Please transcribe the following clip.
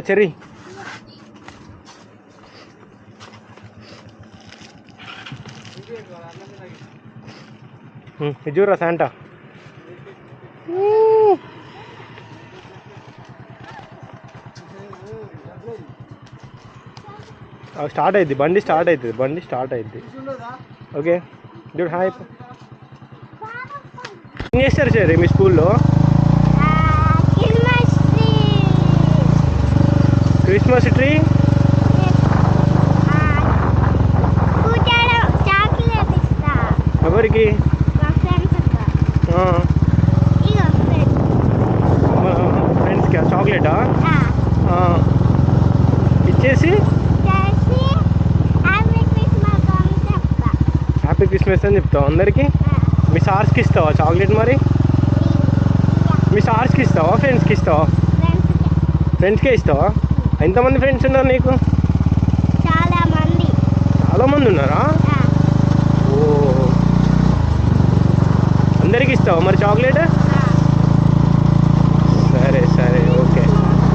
Cherry ఇది చూడరా Santa. Start అవుతుంది బండి, స్టార్ట్ అవుతుంది. ఓకే చూడు హాయ్. ఏం చేస్తారు సార్ మీ స్కూల్లో? క్రిస్మస్ ట్రీ ఎవరికి? ఫ్రెండ్స్కి చాక్లెటా ఇచ్చేసి హ్యాపీ క్రిస్మస్ అని చెప్తావా అందరికి? మీ సార్స్కి ఇస్తావా చాక్లెట్? మరి మీ సార్స్కి ఇస్తావా ఫ్రెండ్స్కి ఇస్తావా? ఫ్రెండ్స్కే ఇస్తావా? ఎంతమంది ఫ్రెండ్స్ ఉన్నారు నీకు? చాలా మంది ఉన్నారా? ఓ అందరికి ఇస్తావా మరి చాక్లెట్?